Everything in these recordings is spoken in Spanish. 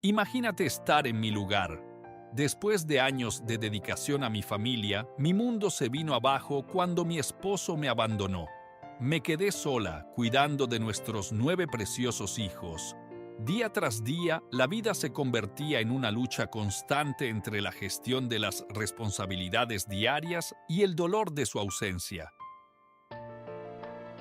Imagínate estar en mi lugar. Después de años de dedicación a mi familia, mi mundo se vino abajo cuando mi esposo me abandonó. Me quedé sola, cuidando de nuestros 9 preciosos hijos. Día tras día, la vida se convertía en una lucha constante entre la gestión de las responsabilidades diarias y el dolor de su ausencia.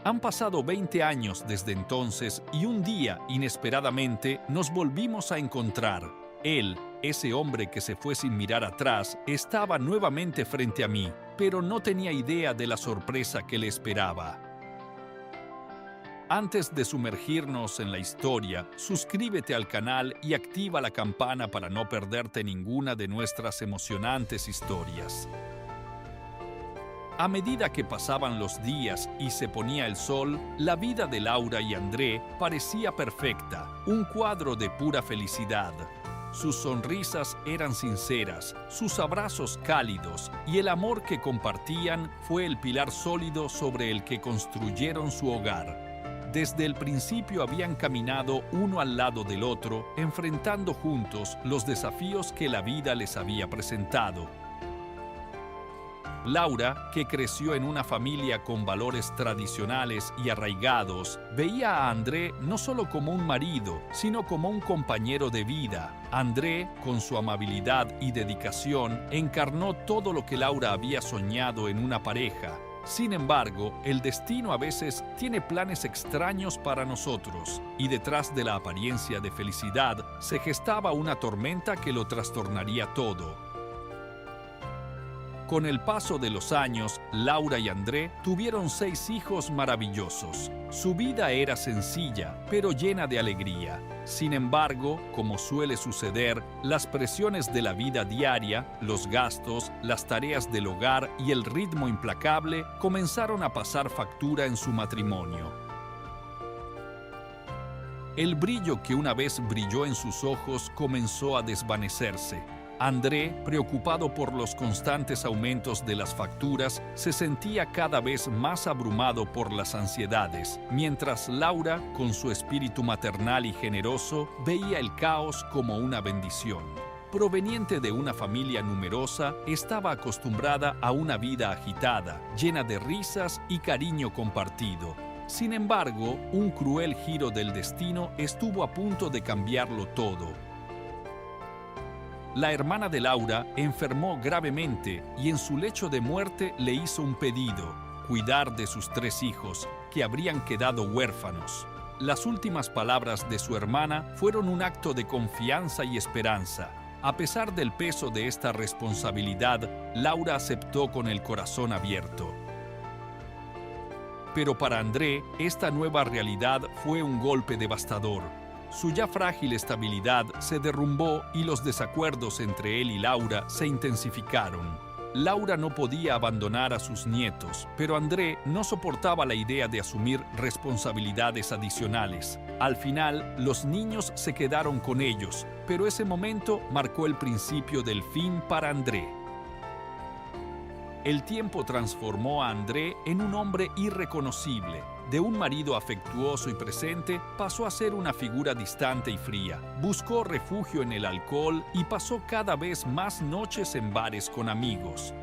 Han pasado 20 años desde entonces y un día, inesperadamente, nos volvimos a encontrar. Él, ese hombre que se fue sin mirar atrás, estaba nuevamente frente a mí, pero no tenía idea de la sorpresa que le esperaba. Antes de sumergirnos en la historia, suscríbete al canal y activa la campana para no perderte ninguna de nuestras emocionantes historias. A medida que pasaban los días y se ponía el sol, la vida de Laura y André parecía perfecta, un cuadro de pura felicidad. Sus sonrisas eran sinceras, sus abrazos cálidos y el amor que compartían fue el pilar sólido sobre el que construyeron su hogar. Desde el principio habían caminado uno al lado del otro, enfrentando juntos los desafíos que la vida les había presentado. Laura, que creció en una familia con valores tradicionales y arraigados, veía a André no solo como un marido, sino como un compañero de vida. André, con su amabilidad y dedicación, encarnó todo lo que Laura había soñado en una pareja. Sin embargo, el destino a veces tiene planes extraños para nosotros, y detrás de la apariencia de felicidad se gestaba una tormenta que lo trastornaría todo. Con el paso de los años, Laura y André tuvieron 6 hijos maravillosos. Su vida era sencilla, pero llena de alegría. Sin embargo, como suele suceder, las presiones de la vida diaria, los gastos, las tareas del hogar y el ritmo implacable comenzaron a pasar factura en su matrimonio. El brillo que una vez brilló en sus ojos comenzó a desvanecerse. André, preocupado por los constantes aumentos de las facturas, se sentía cada vez más abrumado por las ansiedades, mientras Laura, con su espíritu maternal y generoso, veía el caos como una bendición. Proveniente de una familia numerosa, estaba acostumbrada a una vida agitada, llena de risas y cariño compartido. Sin embargo, un cruel giro del destino estuvo a punto de cambiarlo todo. La hermana de Laura enfermó gravemente y en su lecho de muerte le hizo un pedido: cuidar de sus 3 hijos, que habrían quedado huérfanos. Las últimas palabras de su hermana fueron un acto de confianza y esperanza. A pesar del peso de esta responsabilidad, Laura aceptó con el corazón abierto. Pero para André, esta nueva realidad fue un golpe devastador. Su ya frágil estabilidad se derrumbó y los desacuerdos entre él y Laura se intensificaron. Laura no podía abandonar a sus nietos, pero André no soportaba la idea de asumir responsabilidades adicionales. Al final, los niños se quedaron con ellos, pero ese momento marcó el principio del fin para André. El tiempo transformó a André en un hombre irreconocible. De un marido afectuoso y presente, pasó a ser una figura distante y fría. Buscó refugio en el alcohol y pasó cada vez más noches en bares con amigos.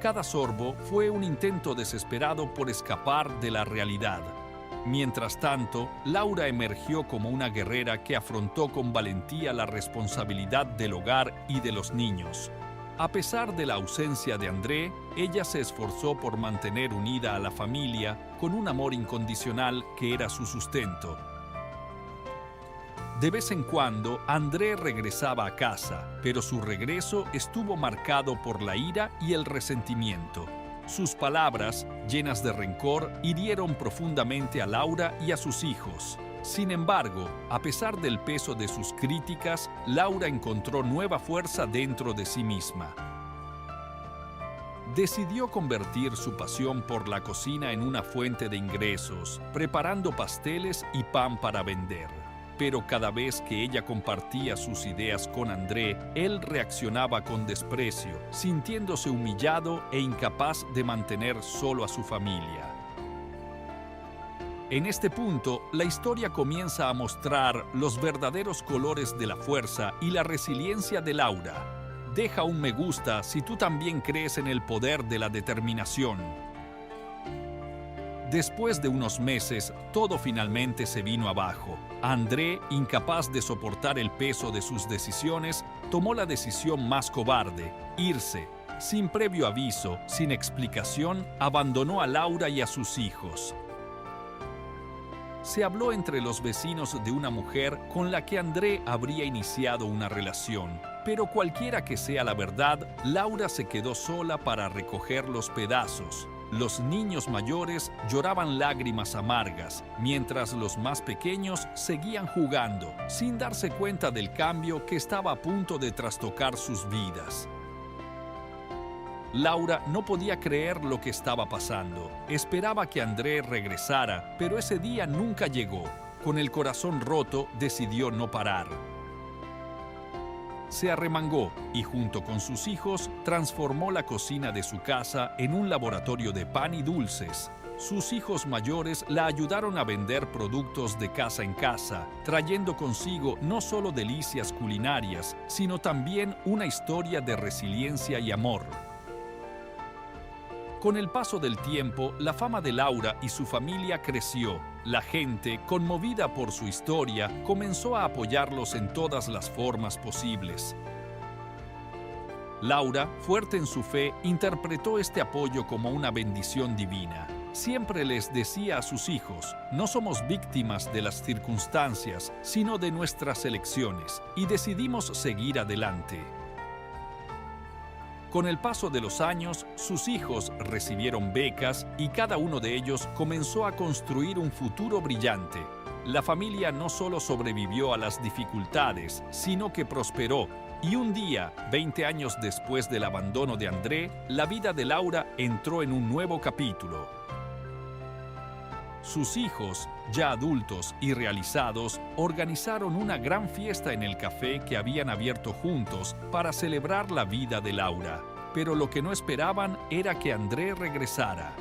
Cada sorbo fue un intento desesperado por escapar de la realidad. Mientras tanto, Laura emergió como una guerrera que afrontó con valentía la responsabilidad del hogar y de los niños. A pesar de la ausencia de André, ella se esforzó por mantener unida a la familia con un amor incondicional que era su sustento. De vez en cuando, André regresaba a casa, pero su regreso estuvo marcado por la ira y el resentimiento. Sus palabras, llenas de rencor, hirieron profundamente a Laura y a sus hijos. Sin embargo, a pesar del peso de sus críticas, Laura encontró nueva fuerza dentro de sí misma. Decidió convertir su pasión por la cocina en una fuente de ingresos, preparando pasteles y pan para vender. Pero cada vez que ella compartía sus ideas con André, él reaccionaba con desprecio, sintiéndose humillado e incapaz de mantener solo a su familia. En este punto, la historia comienza a mostrar los verdaderos colores de la fuerza y la resiliencia de Laura. Deja un me gusta si tú también crees en el poder de la determinación. Después de unos meses, todo finalmente se vino abajo. André, incapaz de soportar el peso de sus decisiones, tomó la decisión más cobarde: irse. Sin previo aviso, sin explicación, abandonó a Laura y a sus hijos. Se habló entre los vecinos de una mujer con la que André habría iniciado una relación, pero cualquiera que sea la verdad, Laura se quedó sola para recoger los pedazos. Los niños mayores lloraban lágrimas amargas, mientras los más pequeños seguían jugando, sin darse cuenta del cambio que estaba a punto de trastocar sus vidas. Laura no podía creer lo que estaba pasando. Esperaba que André regresara, pero ese día nunca llegó. Con el corazón roto, decidió no parar. Se arremangó y, junto con sus hijos, transformó la cocina de su casa en un laboratorio de pan y dulces. Sus hijos mayores la ayudaron a vender productos de casa en casa, trayendo consigo no solo delicias culinarias, sino también una historia de resiliencia y amor. Con el paso del tiempo, la fama de Laura y su familia creció. La gente, conmovida por su historia, comenzó a apoyarlos en todas las formas posibles. Laura, fuerte en su fe, interpretó este apoyo como una bendición divina. Siempre les decía a sus hijos: no somos víctimas de las circunstancias, sino de nuestras elecciones, y decidimos seguir adelante. Con el paso de los años, sus hijos recibieron becas y cada uno de ellos comenzó a construir un futuro brillante. La familia no solo sobrevivió a las dificultades, sino que prosperó. Y un día, 20 años después del abandono de André, la vida de Laura entró en un nuevo capítulo. Sus hijos, ya adultos y realizados, organizaron una gran fiesta en el café que habían abierto juntos para celebrar la vida de Laura. Pero lo que no esperaban era que André regresara.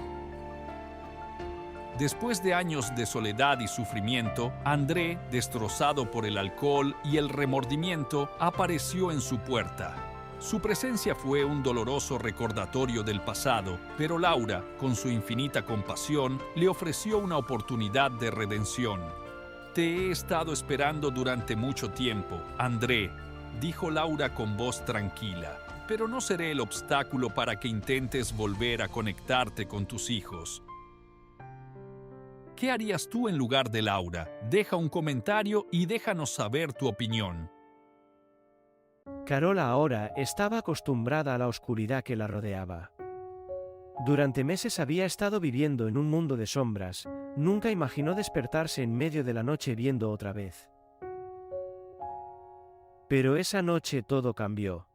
Después de años de soledad y sufrimiento, André, destrozado por el alcohol y el remordimiento, apareció en su puerta. Su presencia fue un doloroso recordatorio del pasado, pero Laura, con su infinita compasión, le ofreció una oportunidad de redención. «Te he estado esperando durante mucho tiempo, André», dijo Laura con voz tranquila, «pero no seré el obstáculo para que intentes volver a conectarte con tus hijos». ¿Qué harías tú en lugar de Laura? Deja un comentario y déjanos saber tu opinión. Carola ahora estaba acostumbrada a la oscuridad que la rodeaba. Durante meses había estado viviendo en un mundo de sombras, nunca imaginó despertarse en medio de la noche viendo otra vez. Pero esa noche todo cambió.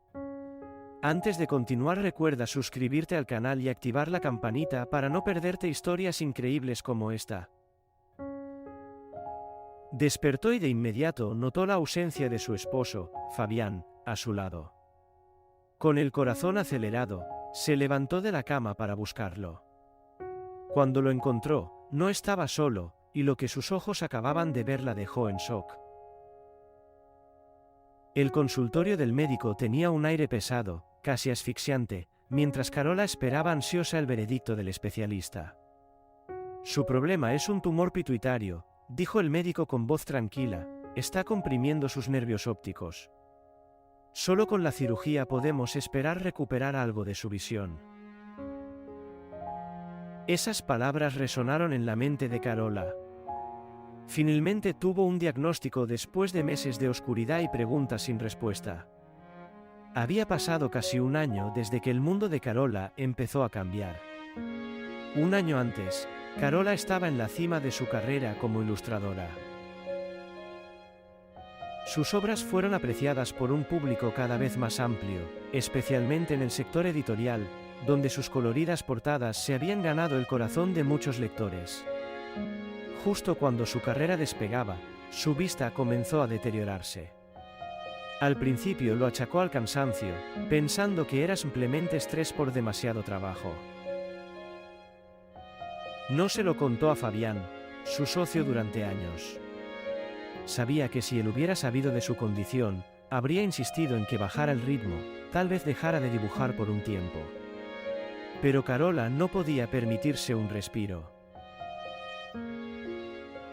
Antes de continuar, recuerda suscribirte al canal y activar la campanita para no perderte historias increíbles como esta. Despertó y de inmediato notó la ausencia de su esposo, Fabián, a su lado. Con el corazón acelerado, se levantó de la cama para buscarlo. Cuando lo encontró, no estaba solo, y lo que sus ojos acababan de ver la dejó en shock. El consultorio del médico tenía un aire pesado, casi asfixiante, mientras Carola esperaba ansiosa el veredicto del especialista. Su problema es un tumor pituitario, dijo el médico con voz tranquila, está comprimiendo sus nervios ópticos. Solo con la cirugía podemos esperar recuperar algo de su visión. Esas palabras resonaron en la mente de Carola. Finalmente tuvo un diagnóstico después de meses de oscuridad y preguntas sin respuesta. Había pasado casi un año desde que el mundo de Carola empezó a cambiar. Un año antes, Carola estaba en la cima de su carrera como ilustradora. Sus obras fueron apreciadas por un público cada vez más amplio, especialmente en el sector editorial, donde sus coloridas portadas se habían ganado el corazón de muchos lectores. Justo cuando su carrera despegaba, su vista comenzó a deteriorarse. Al principio lo achacó al cansancio, pensando que era simplemente estrés por demasiado trabajo. No se lo contó a Fabián, su socio durante años. Sabía que si él hubiera sabido de su condición, habría insistido en que bajara el ritmo, tal vez dejara de dibujar por un tiempo. Pero Carola no podía permitirse un respiro.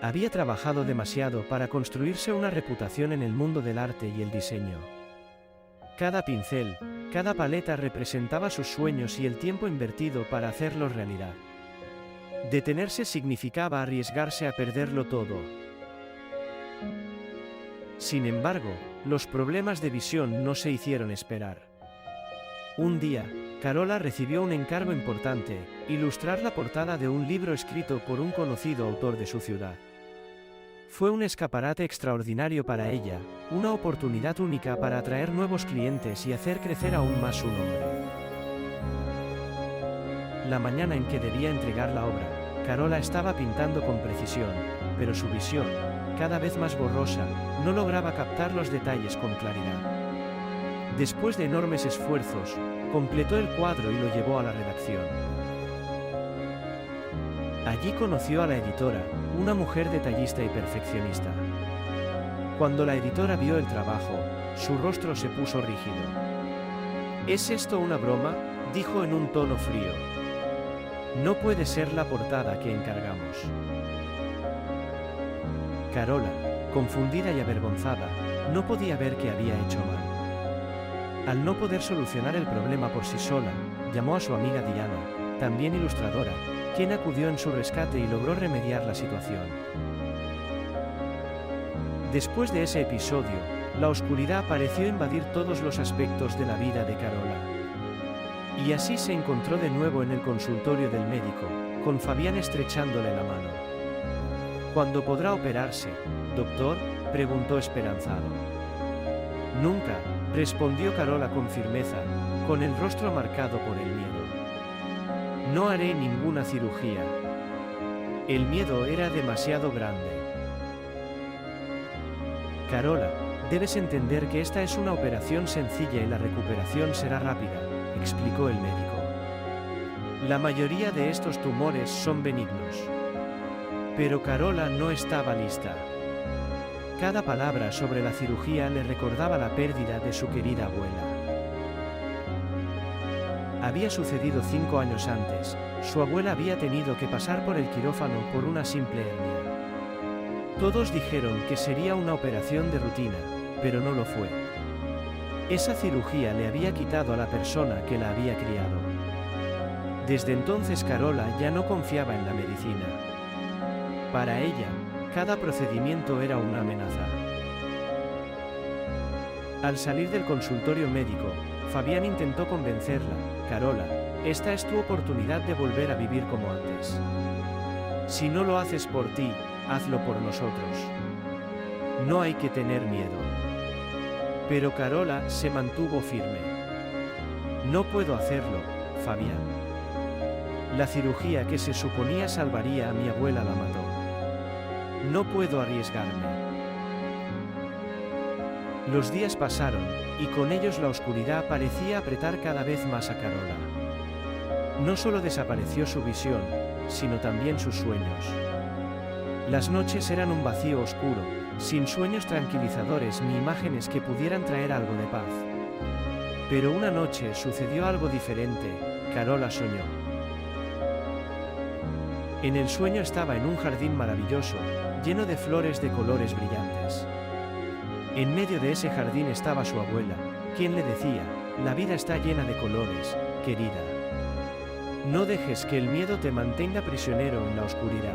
Había trabajado demasiado para construirse una reputación en el mundo del arte y el diseño. Cada pincel, cada paleta representaba sus sueños y el tiempo invertido para hacerlos realidad. Detenerse significaba arriesgarse a perderlo todo. Sin embargo, los problemas de visión no se hicieron esperar. Un día, Carola recibió un encargo importante: ilustrar la portada de un libro escrito por un conocido autor de su ciudad. Fue un escaparate extraordinario para ella, una oportunidad única para atraer nuevos clientes y hacer crecer aún más su nombre. La mañana en que debía entregar la obra, Carola estaba pintando con precisión, pero su visión, cada vez más borrosa, no lograba captar los detalles con claridad. Después de enormes esfuerzos, completó el cuadro y lo llevó a la redacción. Allí conoció a la editora, una mujer detallista y perfeccionista. Cuando la editora vio el trabajo, su rostro se puso rígido. «¿Es esto una broma?», dijo en un tono frío. «No puede ser la portada que encargamos». Carola, confundida y avergonzada, no podía ver que había hecho mal. Al no poder solucionar el problema por sí sola, llamó a su amiga Diana, también ilustradora, quien acudió en su rescate y logró remediar la situación. Después de ese episodio, la oscuridad pareció invadir todos los aspectos de la vida de Carola. Y así se encontró de nuevo en el consultorio del médico, con Fabián estrechándole la mano. «¿Cuándo podrá operarse, doctor?», preguntó esperanzado. «Nunca», respondió Carola con firmeza, con el rostro marcado por el miedo. «No haré ninguna cirugía». El miedo era demasiado grande. «Carola, debes entender que esta es una operación sencilla y la recuperación será rápida», explicó el médico. «La mayoría de estos tumores son benignos». Pero Carola no estaba lista. Cada palabra sobre la cirugía le recordaba la pérdida de su querida abuela. Había sucedido 5 años antes, su abuela había tenido que pasar por el quirófano por una simple hernia. Todos dijeron que sería una operación de rutina, pero no lo fue. Esa cirugía le había quitado a la persona que la había criado. Desde entonces Carola ya no confiaba en la medicina. Para ella, cada procedimiento era una amenaza. Al salir del consultorio médico, Fabián intentó convencerla: «Carola, esta es tu oportunidad de volver a vivir como antes. Si no lo haces por ti, hazlo por nosotros. No hay que tener miedo». Pero Carola se mantuvo firme. «No puedo hacerlo, Fabián. La cirugía que se suponía salvaría a mi abuela la mató. No puedo arriesgarme». Los días pasaron, y con ellos la oscuridad parecía apretar cada vez más a Carola. No solo desapareció su visión, sino también sus sueños. Las noches eran un vacío oscuro, sin sueños tranquilizadores ni imágenes que pudieran traer algo de paz. Pero una noche sucedió algo diferente. Carola soñó. En el sueño estaba en un jardín maravilloso, lleno de flores de colores brillantes. En medio de ese jardín estaba su abuela, quien le decía: «La vida está llena de colores, querida. No dejes que el miedo te mantenga prisionero en la oscuridad».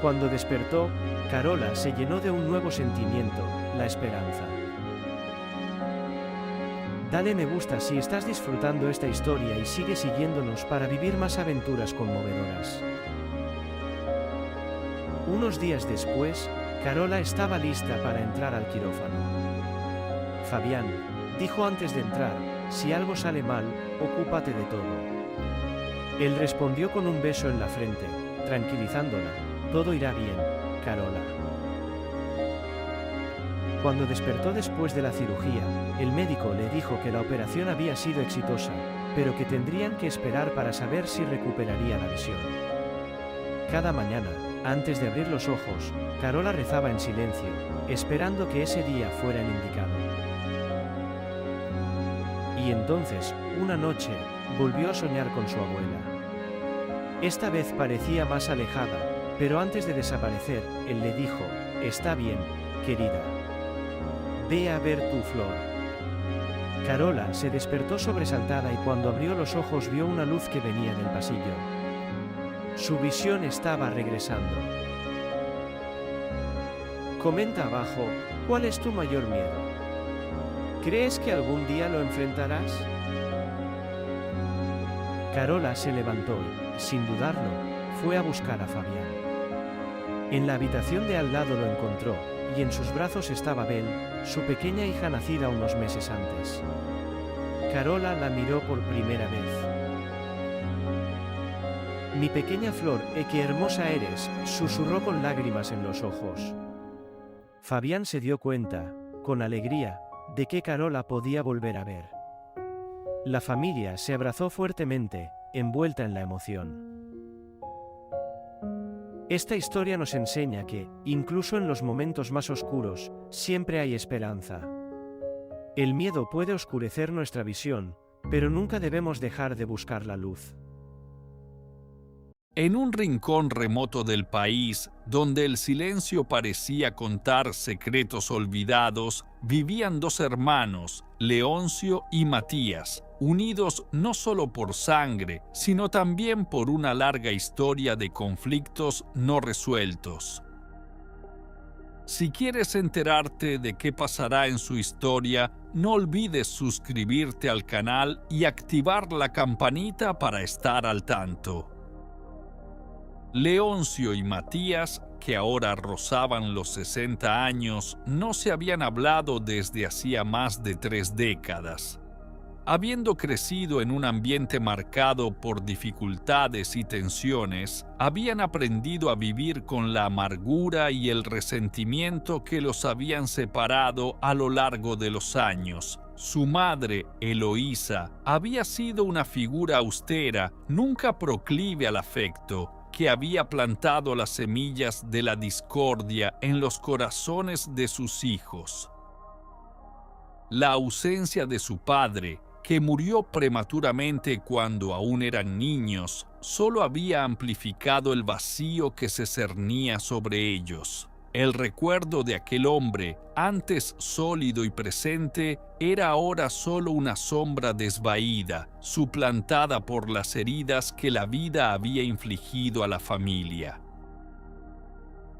Cuando despertó, Carola se llenó de un nuevo sentimiento: la esperanza. Dale me gusta si estás disfrutando esta historia y sigue siguiéndonos para vivir más aventuras conmovedoras. Unos días después, Carola estaba lista para entrar al quirófano. «Fabián», dijo antes de entrar, «si algo sale mal, ocúpate de todo». Él respondió con un beso en la frente, tranquilizándola: «Todo irá bien, Carola». Cuando despertó después de la cirugía, el médico le dijo que la operación había sido exitosa, pero que tendrían que esperar para saber si recuperaría la visión. Cada mañana, Antes de abrir los ojos, Carola rezaba en silencio, esperando que ese día fuera el indicado. Y entonces, una noche, volvió a soñar con su abuela. Esta vez parecía más alejada, pero antes de desaparecer, él le dijo: «Está bien, querida. Ve a ver tu flor». Carola se despertó sobresaltada y cuando abrió los ojos vio una luz que venía del pasillo. Su visión estaba regresando. Comenta abajo, ¿cuál es tu mayor miedo? ¿Crees que algún día lo enfrentarás? Carola se levantó y, sin dudarlo, fue a buscar a Fabián. En la habitación de al lado lo encontró, y en sus brazos estaba Belle, su pequeña hija nacida unos meses antes. Carola la miró por primera vez. «Mi pequeña flor, qué hermosa eres», susurró con lágrimas en los ojos. Fabián se dio cuenta, con alegría, de que Carola podía volver a ver. La familia se abrazó fuertemente, envuelta en la emoción. Esta historia nos enseña que, incluso en los momentos más oscuros, siempre hay esperanza. El miedo puede oscurecer nuestra visión, pero nunca debemos dejar de buscar la luz. En un rincón remoto del país, donde el silencio parecía contar secretos olvidados, vivían dos hermanos, Leoncio y Matías, unidos no solo por sangre, sino también por una larga historia de conflictos no resueltos. Si quieres enterarte de qué pasará en su historia, no olvides suscribirte al canal y activar la campanita para estar al tanto. Leoncio y Matías, que ahora rozaban los 60 años, no se habían hablado desde hacía más de 3 décadas. Habiendo crecido en un ambiente marcado por dificultades y tensiones, habían aprendido a vivir con la amargura y el resentimiento que los habían separado a lo largo de los años. Su madre, Eloísa, había sido una figura austera, nunca proclive al afecto, que había plantado las semillas de la discordia en los corazones de sus hijos. La ausencia de su padre, que murió prematuramente cuando aún eran niños, solo había amplificado el vacío que se cernía sobre ellos. El recuerdo de aquel hombre, antes sólido y presente, era ahora solo una sombra desvaída, suplantada por las heridas que la vida había infligido a la familia.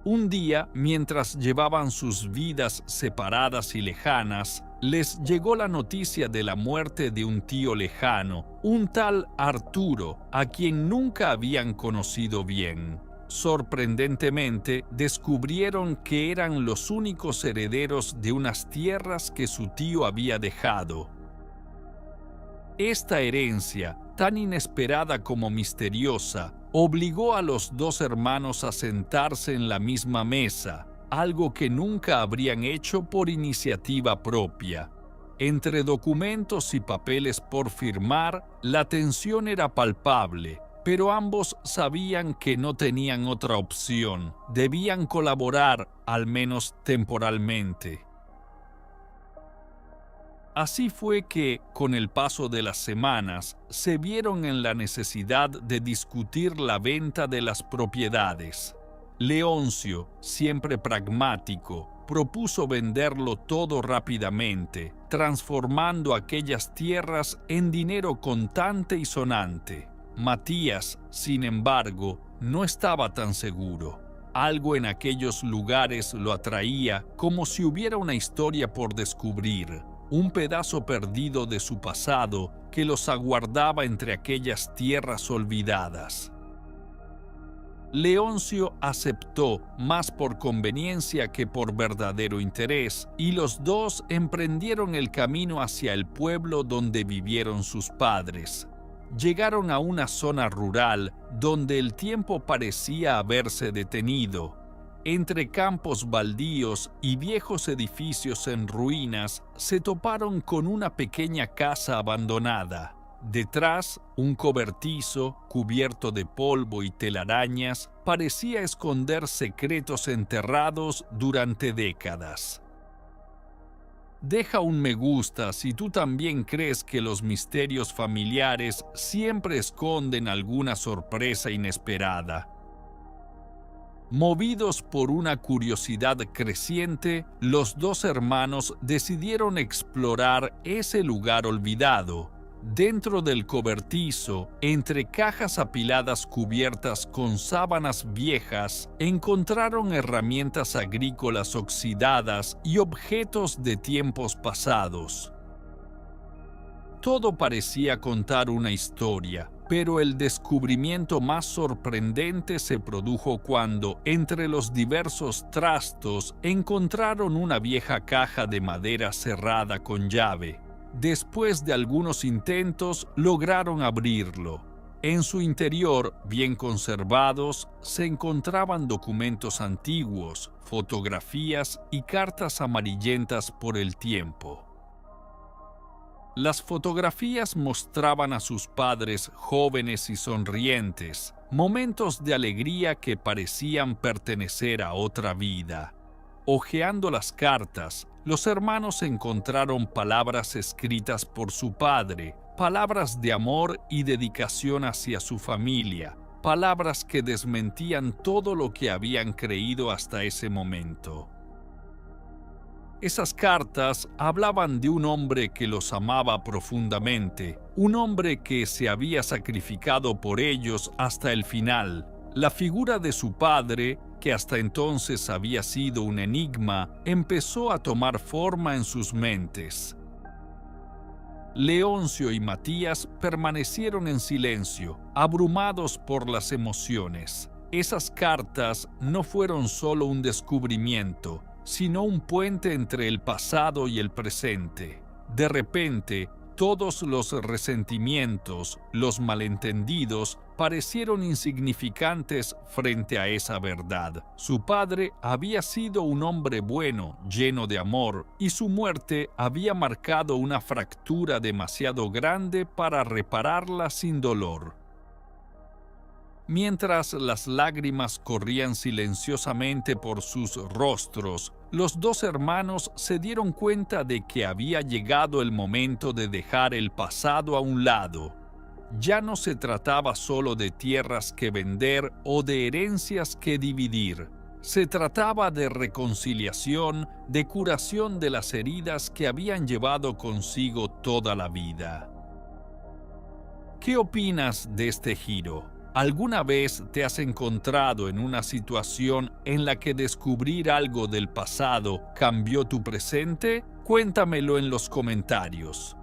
Un día, mientras llevaban sus vidas separadas y lejanas, les llegó la noticia de la muerte de un tío lejano, un tal Arturo, a quien nunca habían conocido bien. Sorprendentemente, descubrieron que eran los únicos herederos de unas tierras que su tío había dejado. Esta herencia, tan inesperada como misteriosa, obligó a los dos hermanos a sentarse en la misma mesa, algo que nunca habrían hecho por iniciativa propia. Entre documentos y papeles por firmar, la tensión era palpable, pero ambos sabían que no tenían otra opción, debían colaborar, al menos temporalmente. Así fue que, con el paso de las semanas, se vieron en la necesidad de discutir la venta de las propiedades. Leoncio, siempre pragmático, propuso venderlo todo rápidamente, transformando aquellas tierras en dinero contante y sonante. Matías, sin embargo, no estaba tan seguro. Algo en aquellos lugares lo atraía, como si hubiera una historia por descubrir, un pedazo perdido de su pasado que los aguardaba entre aquellas tierras olvidadas. Leoncio aceptó, más por conveniencia que por verdadero interés, y los dos emprendieron el camino hacia el pueblo donde vivieron sus padres. Llegaron a una zona rural donde el tiempo parecía haberse detenido. Entre campos baldíos y viejos edificios en ruinas, se toparon con una pequeña casa abandonada. Detrás, un cobertizo, cubierto de polvo y telarañas, parecía esconder secretos enterrados durante décadas. Deja un me gusta si tú también crees que los misterios familiares siempre esconden alguna sorpresa inesperada. Movidos por una curiosidad creciente, los dos hermanos decidieron explorar ese lugar olvidado. Dentro del cobertizo, entre cajas apiladas cubiertas con sábanas viejas, encontraron herramientas agrícolas oxidadas y objetos de tiempos pasados. Todo parecía contar una historia, pero el descubrimiento más sorprendente se produjo cuando, entre los diversos trastos, encontraron una vieja caja de madera cerrada con llave. Después de algunos intentos, lograron abrirlo. En su interior, bien conservados, se encontraban documentos antiguos, fotografías y cartas amarillentas por el tiempo. Las fotografías mostraban a sus padres jóvenes y sonrientes, momentos de alegría que parecían pertenecer a otra vida. Hojeando las cartas, los hermanos encontraron palabras escritas por su padre, palabras de amor y dedicación hacia su familia, palabras que desmentían todo lo que habían creído hasta ese momento. Esas cartas hablaban de un hombre que los amaba profundamente, un hombre que se había sacrificado por ellos hasta el final. La figura de su padre, que hasta entonces había sido un enigma, empezó a tomar forma en sus mentes. Leoncio y Matías permanecieron en silencio, abrumados por las emociones. Esas cartas no fueron solo un descubrimiento, sino un puente entre el pasado y el presente. De repente, todos los resentimientos, los malentendidos, parecieron insignificantes frente a esa verdad. Su padre había sido un hombre bueno, lleno de amor, y su muerte había marcado una fractura demasiado grande para repararla sin dolor. Mientras las lágrimas corrían silenciosamente por sus rostros, los dos hermanos se dieron cuenta de que había llegado el momento de dejar el pasado a un lado. Ya no se trataba solo de tierras que vender o de herencias que dividir. Se trataba de reconciliación, de curación de las heridas que habían llevado consigo toda la vida. ¿Qué opinas de este giro? ¿Alguna vez te has encontrado en una situación en la que descubrir algo del pasado cambió tu presente? Cuéntamelo en los comentarios.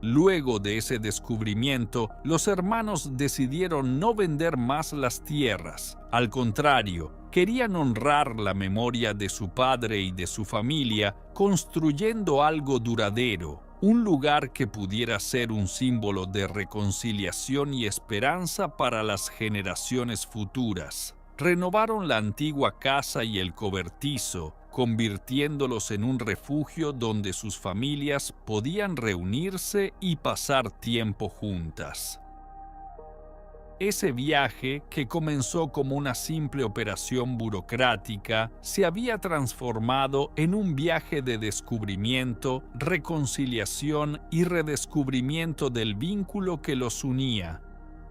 Luego de ese descubrimiento, los hermanos decidieron no vender más las tierras. Al contrario, querían honrar la memoria de su padre y de su familia, construyendo algo duradero. Un lugar que pudiera ser un símbolo de reconciliación y esperanza para las generaciones futuras. Renovaron la antigua casa y el cobertizo, convirtiéndolos en un refugio donde sus familias podían reunirse y pasar tiempo juntas. Ese viaje, que comenzó como una simple operación burocrática, se había transformado en un viaje de descubrimiento, reconciliación y redescubrimiento del vínculo que los unía.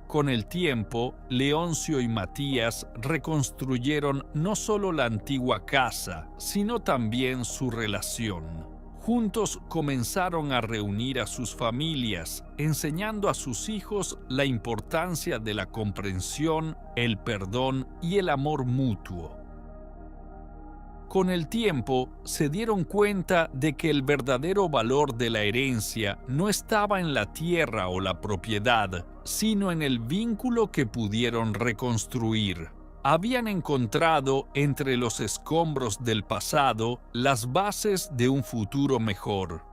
Con el tiempo, Leoncio y Matías reconstruyeron no solo la antigua casa, sino también su relación. Juntos comenzaron a reunir a sus familias, enseñando a sus hijos la importancia de la comprensión, el perdón y el amor mutuo. Con el tiempo, se dieron cuenta de que el verdadero valor de la herencia no estaba en la tierra o la propiedad, sino en el vínculo que pudieron reconstruir. Habían encontrado entre los escombros del pasado las bases de un futuro mejor.